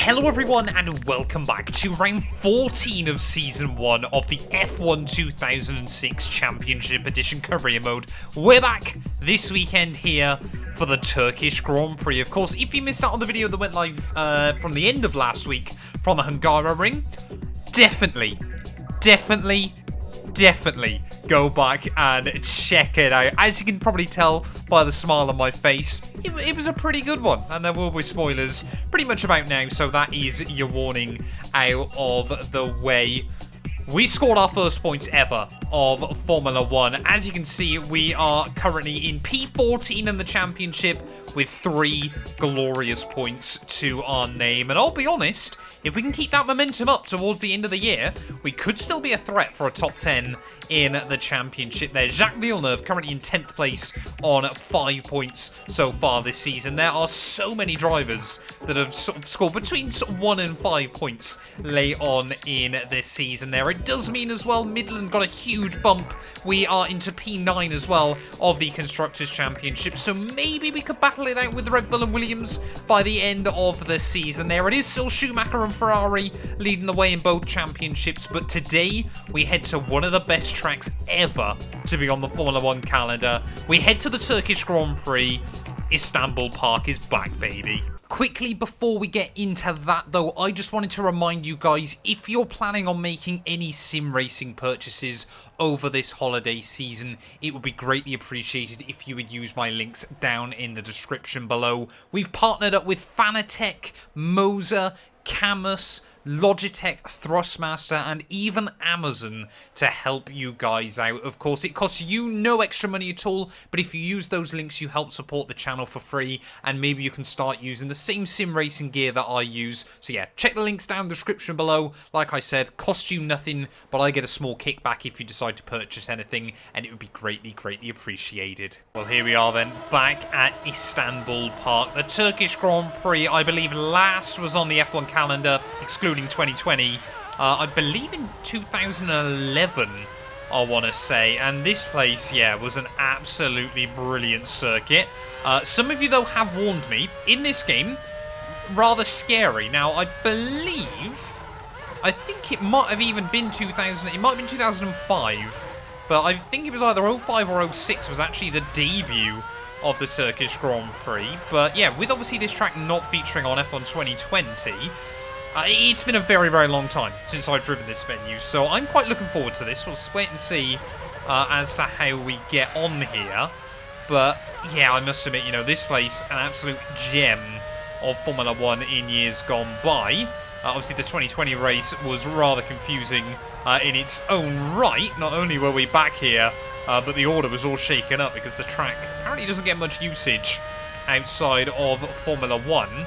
Hello everyone and welcome back to round 14 of Season 1 of the F1 2006 Championship Edition Career Mode. We're back this weekend here for the Turkish Grand Prix. Of course, if you missed out on the video that went live from the end of last week from the Hungaroring, definitely go back and check it out. As you can probably tell by the smile on my face, it was a pretty good one, and there will be spoilers pretty much about now, so that is your warning out of the way. We scored our first points ever of Formula 1. As you can see, we are currently in P14 in the championship with 3 glorious points to our name. And I'll be honest, if we can keep that momentum up towards the end of the year, we could still be a threat for a top 10 in the championship there. Jacques Villeneuve currently in 10th place on 5 points so far this season. There are so many drivers that have scored between 1 and 5 points late on in this season there. It does mean as well Midland got a huge bump. We are into P9 as well of the Constructors' Championship, so maybe we could battle it out with Red Bull and Williams by the end of the season there. It is still Schumacher and Ferrari leading the way in both championships, but today we head to one of the best tracks ever to be on the Formula 1 calendar. We head to the Turkish Grand Prix. Istanbul Park is back, baby. Quickly, before we get into that though, I just wanted to remind you guys, if you're planning on making any sim racing purchases over this holiday season, it would be greatly appreciated if you would use my links down in the description below. We've partnered up with Fanatec, Moser, Camus, Logitech, Thrustmaster, and even Amazon to help you guys out. Of course, it costs you no extra money at all, but if you use those links, you help support the channel for free, and maybe you can start using the same sim racing gear that I use. So yeah, check the links down in the description below. Like I said, costs you nothing, but I get a small kickback if you decide to purchase anything, and it would be greatly appreciated. Well, here we are then, back at Istanbul Park. The Turkish Grand Prix, I believe, last was on the F1 calendar, excluding 2020, I believe in 2011, I want to say, and this place, yeah, was an absolutely brilliant circuit. Some of you, though, have warned me, in this game, rather scary. Now, I think it might have even been 2000, it might have been 2005, but I think it was either 05 or 06 was actually the debut of the Turkish Grand Prix. But yeah, with obviously this track not featuring on F1 2020, it's been a very long time since I've driven this venue, so I'm quite looking forward to this. We'll wait and see as to how we get on here. But yeah, I must admit, you know, this place, an absolute gem of Formula 1 in years gone by. Obviously, the 2020 race was rather confusing in its own right. Not only were we back here, but the order was all shaken up because the track apparently doesn't get much usage outside of Formula 1.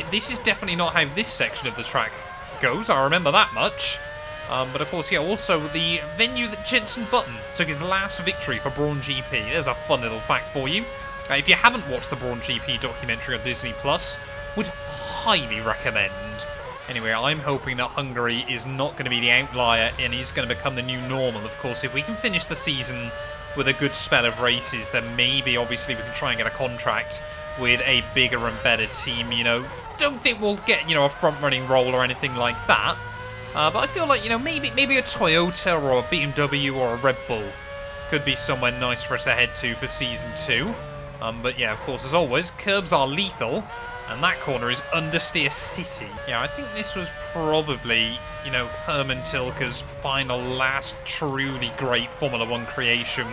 This is definitely not how this section of the track goes, I remember that much. But of course, yeah, also the venue that Jenson Button took his last victory for Brawn GP. There's a fun little fact for you. If you haven't watched the Brawn GP documentary on Disney+, would highly recommend. Anyway, I'm hoping that Hungary is not going to be the outlier and is going to become the new normal. Of course, if we can finish the season with a good spell of races, then maybe, obviously, we can try and get a contract with a bigger and better team. You know, don't think we'll get, you know, a front-running role or anything like that. But I feel like, you know, maybe a Toyota or a BMW or a Red Bull could be somewhere nice for us to head to for Season 2. But yeah, of course, as always, curbs are lethal, and that corner is Understeer City. Yeah, I think this was probably, you know, Herman Tilke's final, last truly great Formula 1 creation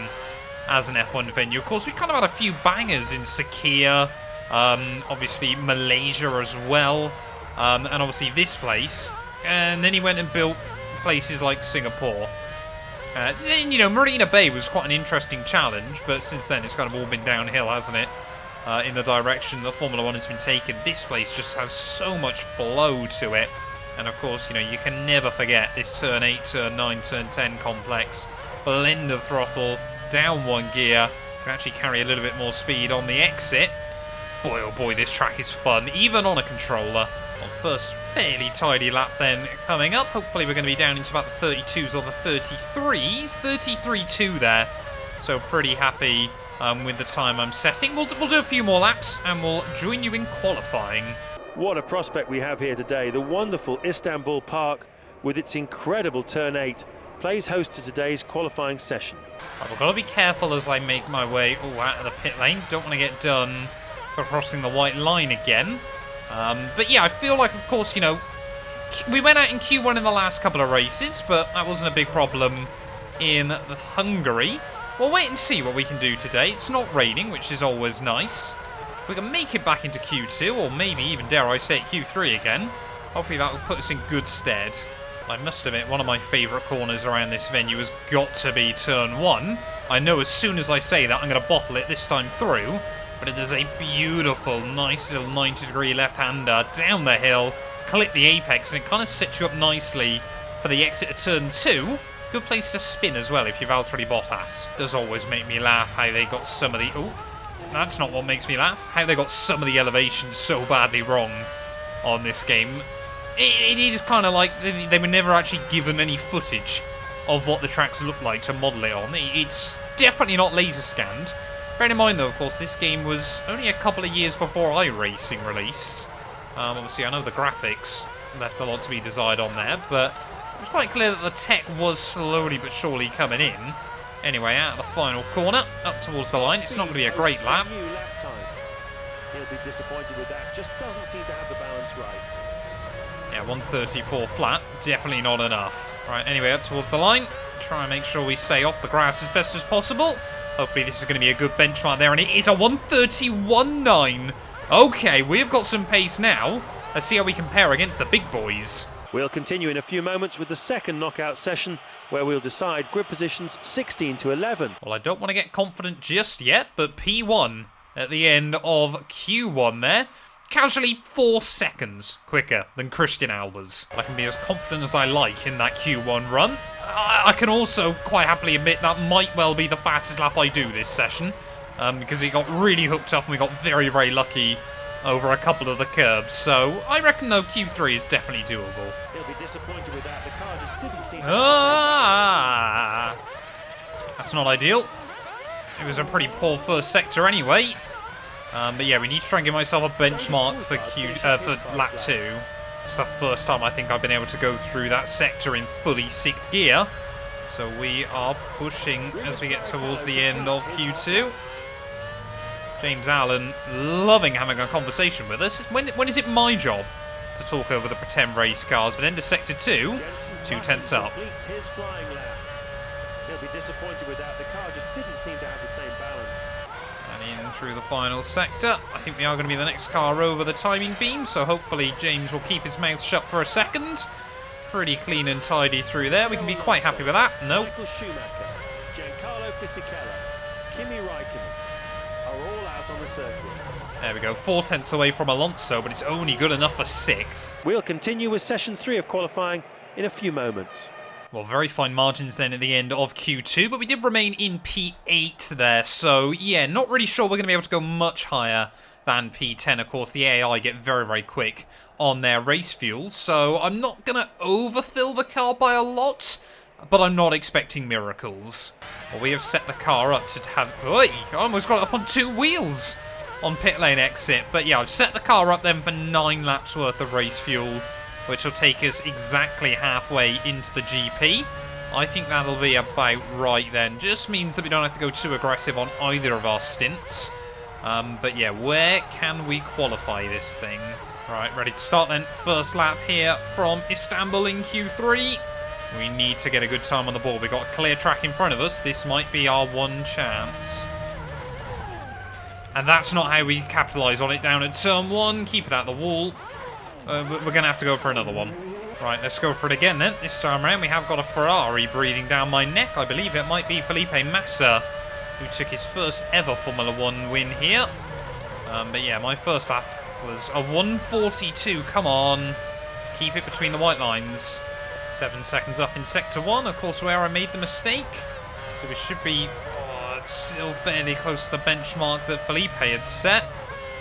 as an F1 venue. Of course, we kind of had a few bangers in Sakhir, obviously Malaysia as well, and obviously this place. And then he went and built places like Singapore. And, you know, Marina Bay was quite an interesting challenge, but since then it's kind of all been downhill, hasn't it? In the direction that Formula 1 has been taken. This place just has so much flow to it. And of course, you know, you can never forget this turn 8, turn 9, turn 10 complex. Blend of throttle, down one gear, can actually carry a little bit more speed on the exit. Boy, oh boy, this track is fun, even on a controller. Well, first fairly tidy lap then coming up. Hopefully we're going to be down into about the 32s or the 33s. 33.2 there. So pretty happy with the time I'm setting. We'll do a few more laps and we'll join you in qualifying. What a prospect we have here today. The wonderful Istanbul Park, with its incredible Turn 8, plays host to today's qualifying session. I've got to be careful as I make my way out of the pit lane. Don't want to get done for crossing the white line again. But yeah, I feel like, of course, you know, we went out in Q1 in the last couple of races, but that wasn't a big problem in Hungary. We'll wait and see what we can do today. It's not raining, which is always nice. If we can make it back into Q2, or maybe even, dare I say, Q3 again, hopefully that will put us in good stead. I must admit, one of my favourite corners around this venue has got to be Turn 1. I know as soon as I say that, I'm going to bottle it this time through, but it is a beautiful, nice little 90-degree left-hander down the hill, clip the apex, and it kind of sets you up nicely for the exit of Turn 2. Good place to spin as well if you're Valtteri Bottas. Does always make me laugh how they got some of the... Oh, that's not what makes me laugh. How they got some of the elevations so badly wrong on this game. It is kind of like they were never actually given any footage of what the tracks look like to model it on. It's definitely not laser scanned. Bear in mind, though, of course, this game was only a couple of years before iRacing released. Obviously, I know the graphics left a lot to be desired on there, but it was quite clear that the tech was slowly but surely coming in. Anyway, out of the final corner, up towards the line. It's not going to be a great lap. He'll be disappointed with that. Just doesn't seem to have the balance right. Yeah, 134 flat. Definitely not enough. Right, anyway, up towards the line. Try and make sure we stay off the grass as best as possible. Hopefully this is going to be a good benchmark there, and it is a 131.9. Okay, we've got some pace now. Let's see how we compare against the big boys. We'll continue in a few moments with the second knockout session, where we'll decide grid positions 16 to 11. Well, I don't want to get confident just yet, but P1 at the end of Q1 there, casually 4 seconds quicker than Christian Albers. I can be as confident as I like in that Q1 run. I can also quite happily admit that might well be the fastest lap I do this session, because he got really hooked up and we got very, very lucky over a couple of the curbs. So I reckon, though, Q3 is definitely doable. He'll be disappointed with that. The car just didn't seem to That's not ideal. It was a pretty poor first sector anyway. But yeah, we need to try and give myself a benchmark for lap 2. It's the first time I think I've been able to go through that sector in fully 6th gear. So we are pushing as we get towards the end of Q2. James Allen loving having a conversation with us. When is it my job to talk over the pretend race cars? But into sector 2, 2 tenths up. His flying lap. He'll be disappointed with that. The car just didn't seem to have the same balance. And in through the final sector. I think we are going to be the next car over the timing beam, so hopefully James will keep his mouth shut for a second. Pretty clean and tidy through there. We can be quite happy with that. No. Michael Schumacher, Giancarlo Fisichella, Kimi Raikkonen are all out on the circuit. There we go. 4 tenths away from Alonso, but it's only good enough for 6th. We'll continue with session 3 of qualifying in a few moments. Well, very fine margins then at the end of Q2, but we did remain in P8 there, so yeah, not really sure we're going to be able to go much higher than P10. Of course, the AI get very, very quick on their race fuel, so I'm not going to overfill the car by a lot, but I'm not expecting miracles. Well, we have set the car up to have... Oi! I almost got it up on 2 wheels on pit lane exit, but yeah, I've set the car up then for 9 laps worth of race fuel, which will take us exactly halfway into the GP. I think that'll be about right then. Just means that we don't have to go too aggressive on either of our stints. But yeah, where can we qualify this thing? Right, ready to start then. First lap here from Istanbul in Q3. We need to get a good time on the board. We've got a clear track in front of us. This might be our one chance. And that's not how we capitalise on it down at turn 1. Keep it out the wall. We're going to have to go for another one. Right, let's go for it again then. This time around we have got a Ferrari breathing down my neck. I believe it might be Felipe Massa, who took his first ever Formula 1 win here. But yeah, my first lap was a 1:42. Come on. Keep it between the white lines. 7 seconds up in sector 1, of course, where I made the mistake. So we should be still fairly close to the benchmark that Felipe had set.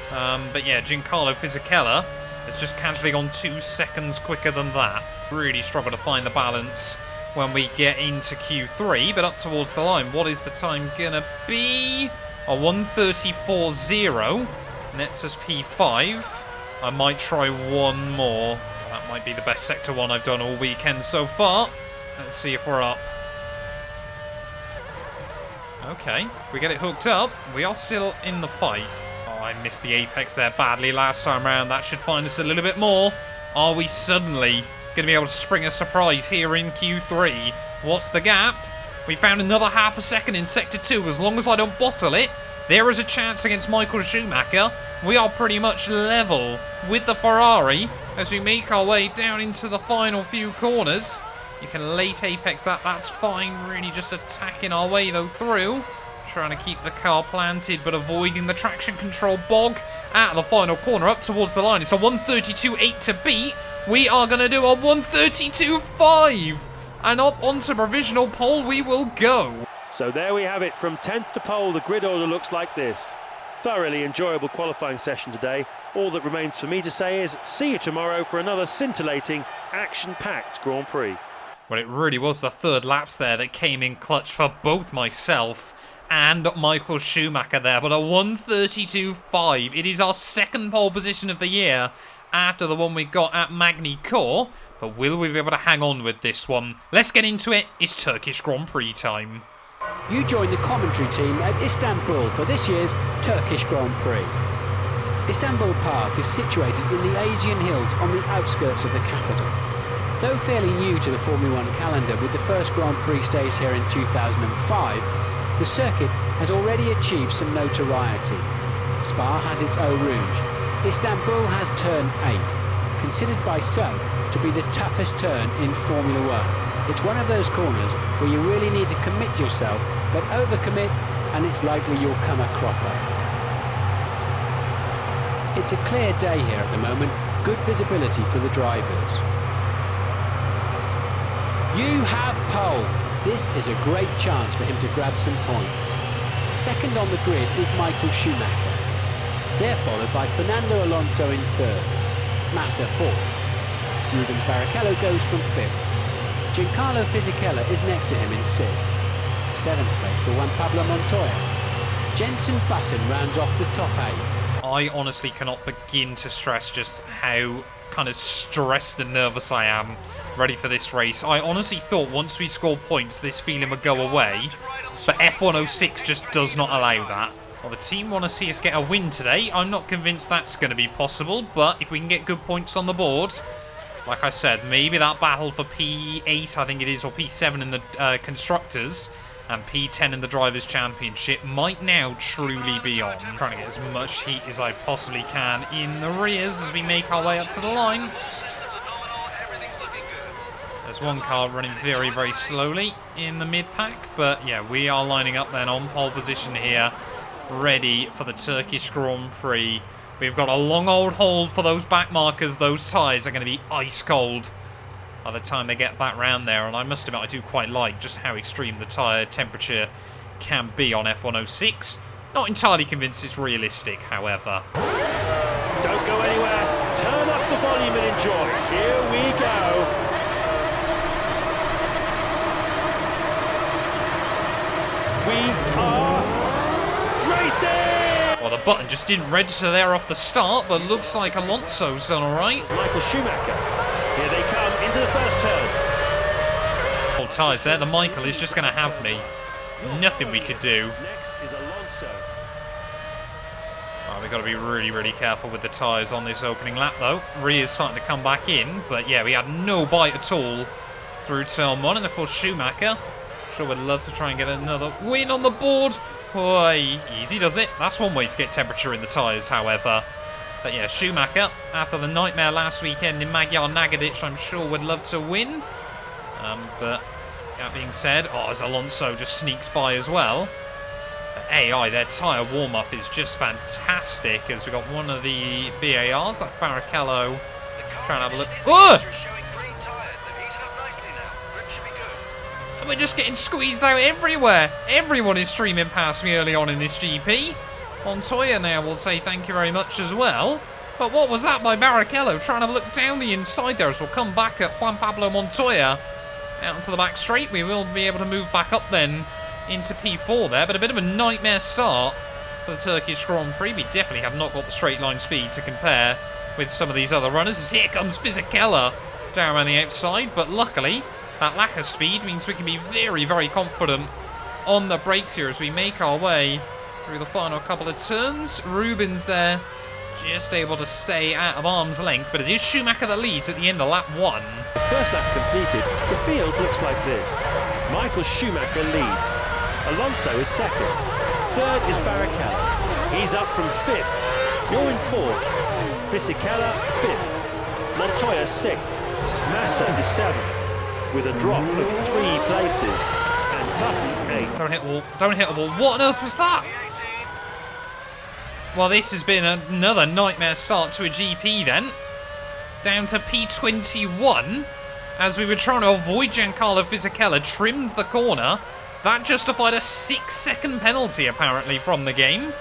But yeah, Giancarlo Fisichella has just casually gone 2 seconds quicker than that. Really struggle to find the balance when we get into Q3, but up towards the line, what is the time gonna be? A 1:34.0. Nets us P5. I might try one more. That might be the best Sector 1 I've done all weekend so far. Let's see if we're up. Okay, if we get it hooked up, we are still in the fight. Oh, I missed the apex there badly last time around. That should find us a little bit more. Are we suddenly going to be able to spring a surprise here in Q3? What's the gap? We found another half a second in Sector 2. As long as I don't bottle it, there is a chance against Michael Schumacher. We are pretty much level with the Ferrari as we make our way down into the final few corners. You can late apex that, that's fine. Really just attacking our way though through. Trying to keep the car planted but avoiding the traction control bog. Out of the final corner up towards the line. It's a 132.8 to beat. We are going to do a 132.5. And up onto provisional pole we will go. So there we have it. From 10th to pole, the grid order looks like this. Thoroughly enjoyable qualifying session today. All that remains for me to say is see you tomorrow for another scintillating, action-packed Grand Prix. Well, it really was the third laps there that came in clutch for both myself and Michael Schumacher there. But a 132.5. It is our second pole position of the year after the one we got at Magny Core. But will we be able to hang on with this one? Let's get into it. It's Turkish Grand Prix time. You join the commentary team at Istanbul for this year's Turkish Grand Prix. Istanbul Park is situated in the Asian hills on the outskirts of the capital. Though fairly new to the Formula 1 calendar with the first Grand Prix stage here in 2005, the circuit has already achieved some notoriety. Spa has its Eau Rouge. Istanbul has turn 8, considered by some to be the toughest turn in Formula 1. It's one of those corners where you really need to commit yourself, but overcommit and it's likely you'll come a cropper. It's a clear day here at the moment, good visibility for the drivers. You have pole. This is a great chance for him to grab some points. Second on the grid is Michael Schumacher. They're followed by Fernando Alonso in third, Massa fourth. Rubens Barrichello goes from fifth. Giancarlo Fisichella is next to him in sixth. Seventh place for Juan Pablo Montoya. Jenson Button rounds off the top 8. I honestly cannot begin to stress just how kind of stressed and nervous I am ready for this race. I honestly thought once we scored points this feeling would go away, but F106 just does not allow that. Well, the team want to see us get a win today. I'm not convinced that's going to be possible, but if we can get good points on the board, like I said, maybe that battle for P8, I think it is, or P7 in the Constructors, and P10 in the Drivers' Championship might now truly be on. I'm trying to get as much heat as I possibly can in the rears as we make our way up to the line. There's one car running very, very slowly in the mid-pack, but yeah, we are lining up then on pole position here, ready for the Turkish Grand Prix. We've got a long old hold for those back markers. Those tyres are going to be ice cold by the time they get back round there. And I must admit, I do quite like just how extreme the tyre temperature can be on F106. Not entirely convinced it's realistic, however. Don't go anywhere. Turn up the volume and enjoy. Here we go. We are racing! Well, the button just didn't register there off the start, but looks like Alonso's done all right. Michael Schumacher. Here they come into the first turn. Old tyres there. The Michael is just going to have me. Nothing we could do. Next is Alonso. Oh, we've got to be really, really careful with the tyres on this opening lap, though. Rear's starting to come back in, but yeah, we had no bite at all through turn 1, and of course Schumacher. Sure would love to try and get another win on the board. Boy, easy does it. That's one way to get temperature in the tyres, however. But yeah, Schumacher, after the nightmare last weekend in Magyar Nagadic, I'm sure would love to win. But that being said, as Alonso just sneaks by as well. AI, their tyre warm-up is just fantastic, as we got one of the BARs. That's Barrichello. Trying to have a look. Oh! We're just getting squeezed out everywhere. Everyone is streaming past me early on in this GP. Montoya now will say thank you very much as well. But what was that by Barrichello? Trying to look down the inside there as we'll come back at Juan Pablo Montoya. Out into the back straight. We will be able to move back up then into P4 there. But a bit of a nightmare start for the Turkish Grand Prix. We definitely have not got the straight line speed to compare with some of these other runners. As here comes Fisichella down on the outside, but luckily that lack of speed means we can be very, very confident on the brakes here as we make our way through the final couple of turns. Rubens there just able to stay out of arm's length, but it is Schumacher that leads at the end of lap 1. The first lap completed, the field looks like this. Michael Schumacher leads. Alonso is second. Third is Barrichello. He's up from 5th. You're in 4th. Fisichella 5th. Montoya 6th. Massa is 7th, with a drop of 3 places. And Button 8th. Don't hit the wall. Don't hit the wall. What on earth was that? Well, this has been another nightmare start to a GP then. Down to P21. As we were trying to avoid Giancarlo Fisichella, trimmed the corner. That justified a 6-second penalty, apparently, from the game.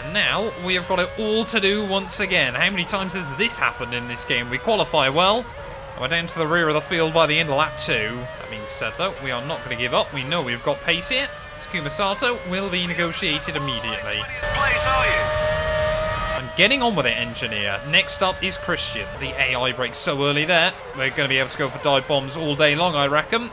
And now we have got it all to do once again. How many times has this happened in this game? We qualify well, and we're down to the rear of the field by the end of lap 2. That being said, though, we are not going to give up. We know we've got pace here. Takuma Sato will be negotiated immediately. And getting on with it, engineer. Next up is Christian. The AI brakes so early there. We're going to be able to go for dive bombs all day long, I reckon.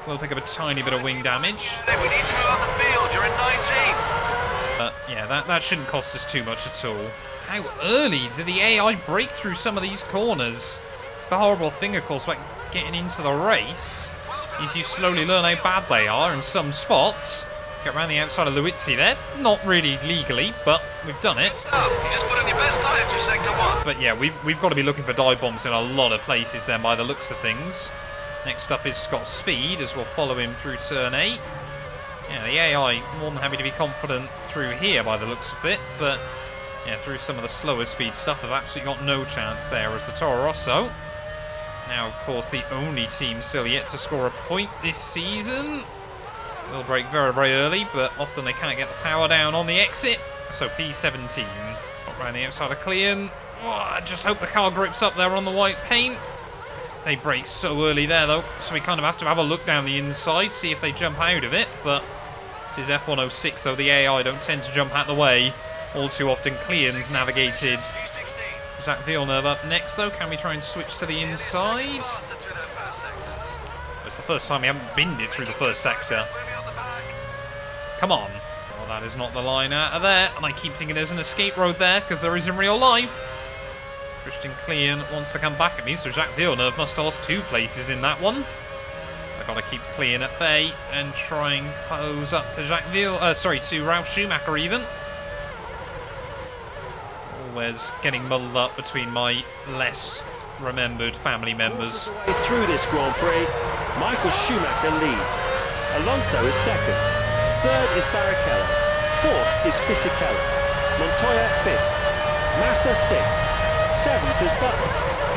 We'll pick up a tiny bit of wing damage. We need to move up the field. You're in 19th. But yeah, that shouldn't cost us too much at all. How early did the AI break through some of these corners? It's the horrible thing, of course, about getting into the race, is you slowly learn how bad they are in some spots. Get around the outside of Luizzi there. Not really legally, but we've done it. You just put on your best tire through sector 1. But yeah, we've got to be looking for dive bombs in a lot of places then by the looks of things. Next up is Scott Speed, as we'll follow him through turn 8. Yeah, the AI more than happy to be confident through here by the looks of it, but yeah, through some of the slower speed stuff, have absolutely got no chance there as the Toro Rosso. Now, of course, the only team still yet to score a point this season. Will break very, very early, but often they can't get the power down on the exit. So P17. Got round the outside of Clean. Oh, I just hope the car grips up there on the white paint. They break so early there, though, so we kind of have to have a look down the inside, see if they jump out of it, but this is F106, so the AI don't tend to jump out the way. All too often, Clean's navigated. Zach Villeneuve up next, though. Can we try and switch to the inside? It's the first time we haven't binned it through the first sector. Come on. Well, that is not the line out of there, and I keep thinking there's an escape road there, because there is in real life. Christian Clean wants to come back at me, so Jacques Villeneuve must have lost 2 places in that one. I've got to keep Clean at bay and try and close up to to Ralf Schumacher even. Always getting muddled up between my less remembered family members. Through this Grand Prix, Michael Schumacher leads. Alonso is second. Third is Barrichello. Fourth is Fisichella. Montoya 5th. Massa 6th. 7th is Button,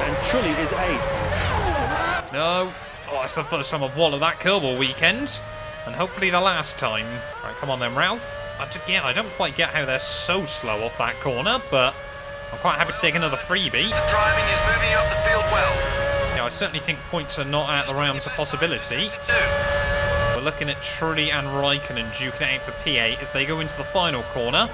and Trulli is 8th. No. Oh, it's the first time I've wallowed that curb all weekend, and hopefully the last time. Right, come on then, Ralph. Again, I don't quite get how they're so slow off that corner, but I'm quite happy to take another freebie. Driving is moving up the field well. Yeah, I certainly think points are not out of the realms of possibility. We're looking at Trulli and Raikkonen duking it out for P8 as they go into the final corner.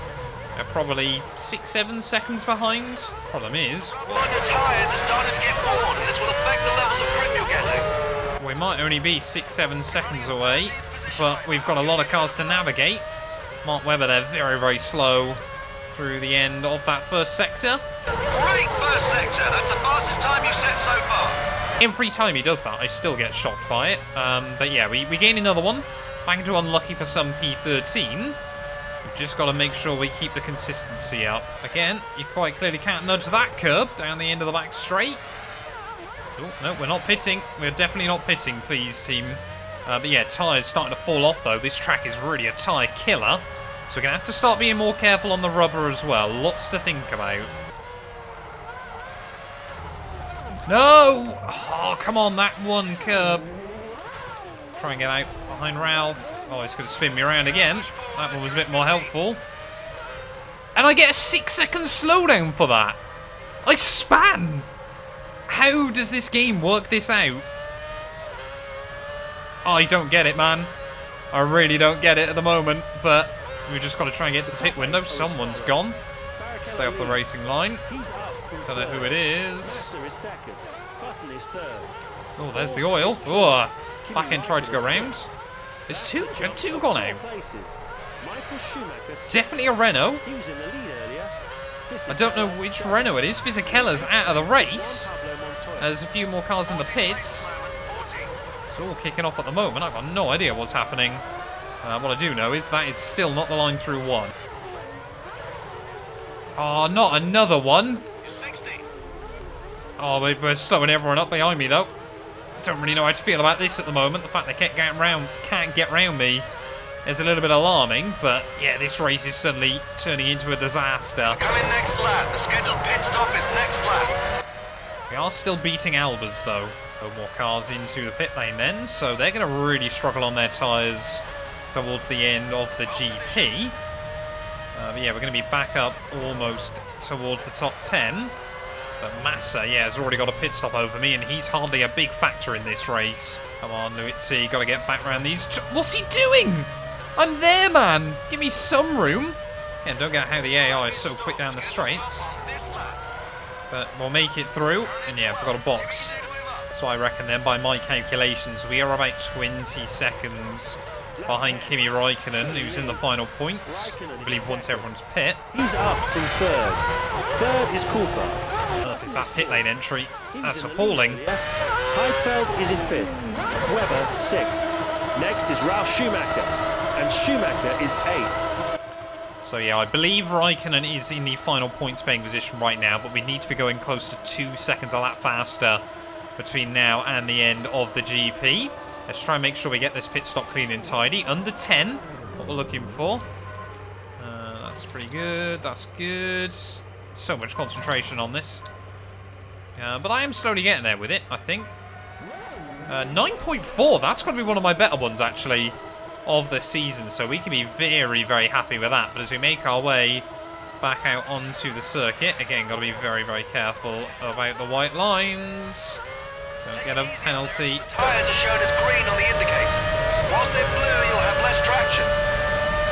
They're probably 6-7 seconds behind. Problem is, One of your tyres is starting to get worn, and this will affect the levels of grip you're getting. we might only be 6-7 seconds away, but we've got a lot of cars to navigate. Mark Webber, they're very, very slow through the end of that first sector. Great first sector. That's the fastest time you've set so far. Every time he does that, I still get shocked by it. But yeah, we gain another one. Back into unlucky for some P13. We've just got to make sure we keep the consistency up. Again, you quite clearly can't nudge that curb down the end of the back straight. Oh, no, we're not pitting. We're definitely not pitting, please, team. But yeah, tyres starting to fall off, though. This track is really a tyre killer. So we're going to have to start being more careful on the rubber as well. Lots to think about. No! Oh, come on, that one curb. Try and get out behind Ralph. Oh, he's going to spin me around again. That one was a bit more helpful. And I get a 6-second slowdown for that. I span! How does this game work this out? I don't get it, man. I really don't get it at the moment, but we've just got to try and get to the pit window. Someone's gone. Stay off the racing line. Don't know who it is. Massa is second. Button is third. Oh, there's the oil. Oh, back end tried to go round. There's two gone out. Definitely a Renault. He was in the lead earlier. I don't know which Renault it is. Fisichella's out of the race. There's a few more cars in the pits. It's all kicking off at the moment. I've got no idea what's happening. What I do know is that is still not the line through one. Oh, not another one. Oh, we're slowing everyone up behind me, though. Don't really know how to feel about this at the moment. The fact they can't get round me is a little bit alarming. But, yeah, this race is suddenly turning into a disaster. Coming next lap. The scheduled pit stop is next lap. We are still beating Albers, though. No more cars into the pit lane then, so they're going to really struggle on their tyres towards the end of the GP. But yeah, we're going to be back up almost towards the top 10. But Massa, yeah, has already got a pit stop over me, and he's hardly a big factor in this race. Come on, Luizzi, got to get back around these. What's he doing? I'm there, man. Give me some room. Yeah, don't get how the AI is so quick down the straights. But we'll make it through, and yeah, we've got a box. So I reckon then, by my calculations, we are about 20 seconds behind Kimi Räikkönen, who's in the final points. I believe once everyone's pit. He's up from third. Third is Coulthard. Is that pit lane entry? That's appalling. Heidfeld is in fifth. Webber sixth. Next is Ralf Schumacher, and Schumacher is eighth. So yeah, I believe Räikkönen is in the final points paying position right now, but we need to be going close to 2 seconds a lap faster between now and the end of the GP. Let's try and make sure we get this pit stop clean and tidy. Under 10, what we're looking for. That's pretty good. That's good. So much concentration on this. But I am slowly getting there with it, I think. 9.4, that's going to be one of my better ones, actually, of the season. So we can be very, very happy with that. But as we make our way back out onto the circuit, again, got to be very, very careful about the white lines. Don't get a penalty. Tyres are shown as green on the indicator. Whilst they're blue, you'll have less traction.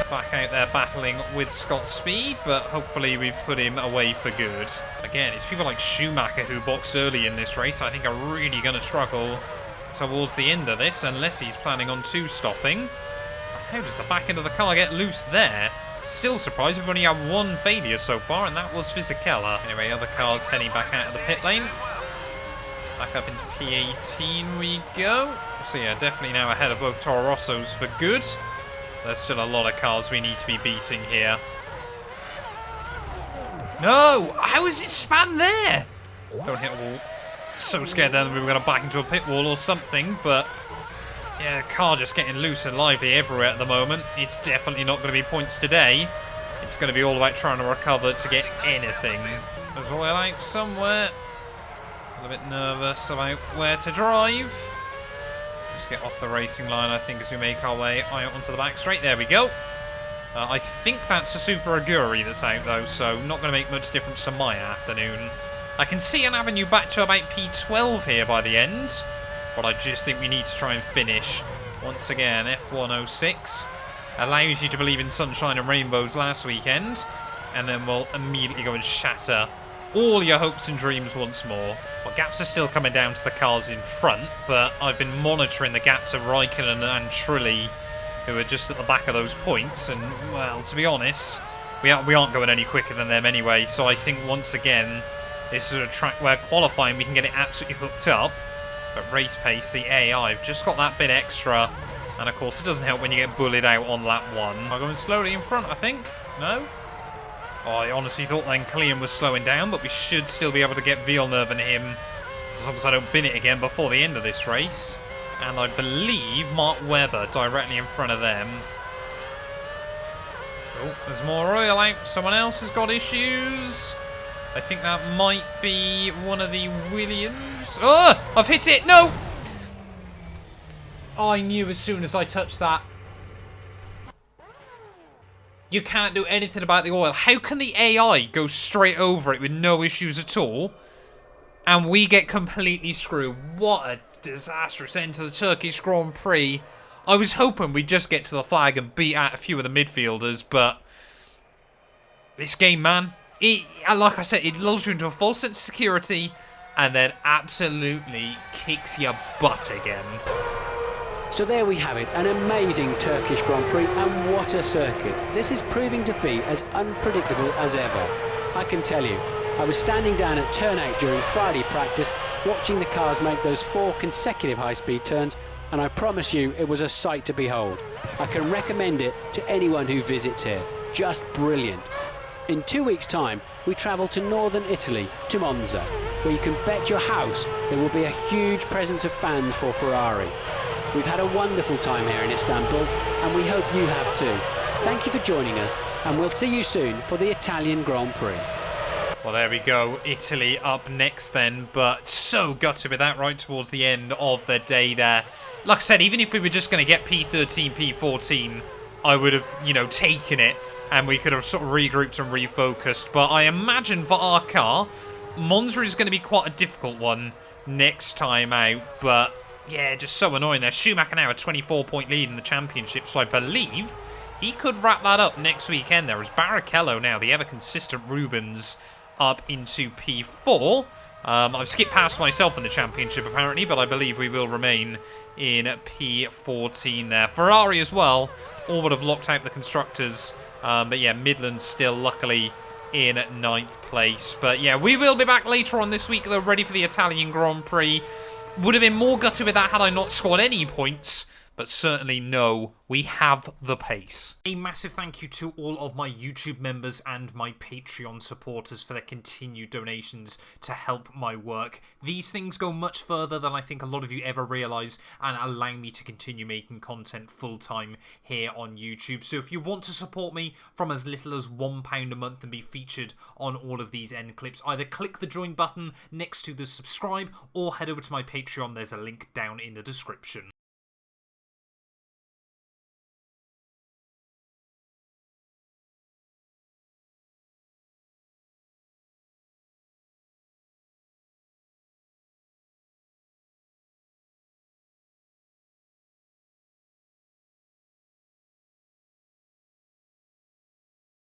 Back out there battling with Scott Speed, but hopefully we've put him away for good. Again, it's people like Schumacher who boxed early in this race I think are really going to struggle towards the end of this, unless he's planning on two-stopping. How does the back end of the car get loose there? Still surprised we've only had one failure so far, and that was Fisichella. Anyway, other cars heading back out of the pit lane. Back up into P18 we go. So yeah, definitely now ahead of both Toro Rossos for good. There's still a lot of cars we need to be beating here. No! How is it span there? Don't hit a wall. So scared then that we were going to back into a pit wall or something, but yeah, the car just getting loose and lively everywhere at the moment. It's definitely not going to be points today. It's going to be all about trying to recover to get anything. There's oil out somewhere. A bit nervous about where to drive. Just get off the racing line, I think, as we make our way out onto the back straight. There we go. I think that's a Super Aguri that's out, though, so not going to make much difference to my afternoon. I can see an avenue back to about P12 here by the end, but I just think we need to try and finish. Once again, F106 allows you to believe in sunshine and rainbows last weekend, and then we'll immediately go and shatter all your hopes and dreams once more. Well, gaps are still coming down to the cars in front, but I've been monitoring the gap to Räikkönen and Trulli, who are just at the back of those points, and, well, to be honest, we aren't going any quicker than them anyway, so I think, once again, this is a track where qualifying we can get it absolutely hooked up, but race pace, the AI, I've just got that bit extra, and of course it doesn't help when you get bullied out on lap 1. I'm going slowly in front, I think. No? Oh, I honestly thought then Clean was slowing down, but we should still be able to get Villeneuve and him, as long as I don't bin it again before the end of this race. And I believe Mark Webber directly in front of them. Oh, there's more oil out. Someone else has got issues. I think that might be one of the Williams. Oh, I've hit it. No! Oh, I knew as soon as I touched that. You can't do anything about the oil. How can the AI go straight over it with no issues at all? And we get completely screwed. What a disastrous end to the Turkish Grand Prix. I was hoping we'd just get to the flag and beat out a few of the midfielders, but this game, man, like I said, it lulls you into a false sense of security and then absolutely kicks your butt again. So there we have it, an amazing Turkish Grand Prix, and what a circuit. This is proving to be as unpredictable as ever. I can tell you, I was standing down at turn 8 during Friday practice, watching the cars make those 4 consecutive high-speed turns, and I promise you it was a sight to behold. I can recommend it to anyone who visits here. Just brilliant. In 2 weeks' time, we travel to northern Italy, to Monza, where you can bet your house there will be a huge presence of fans for Ferrari. We've had a wonderful time here in Istanbul, and we hope you have too. Thank you for joining us, and we'll see you soon for the Italian Grand Prix. Well, there we go. Italy up next then, but so gutted with that right towards the end of the day there. Like I said, even if we were just going to get P13, P14, I would have, taken it, and we could have sort of regrouped and refocused. But I imagine for our car, Monza is going to be quite a difficult one next time out, but yeah, just so annoying there. Schumacher now a 24-point lead in the championship, so I believe he could wrap that up next weekend there, as Barrichello now, the ever-consistent Rubens, up into P4. I've skipped past myself in the championship, apparently, but I believe we will remain in P14 there. Ferrari as well, all would have locked out the constructors, but yeah, Midland still, luckily, in 9th place. But yeah, we will be back later on this week, though, ready for the Italian Grand Prix. Would have been more gutted with that had I not scored any points, but certainly no, we have the pace. A massive thank you to all of my YouTube members and my Patreon supporters for their continued donations to help my work. These things go much further than I think a lot of you ever realise, and allow me to continue making content full-time here on YouTube. So if you want to support me from as little as £1 a month and be featured on all of these end clips, either click the join button next to the subscribe or head over to my Patreon. There's a link down in the description.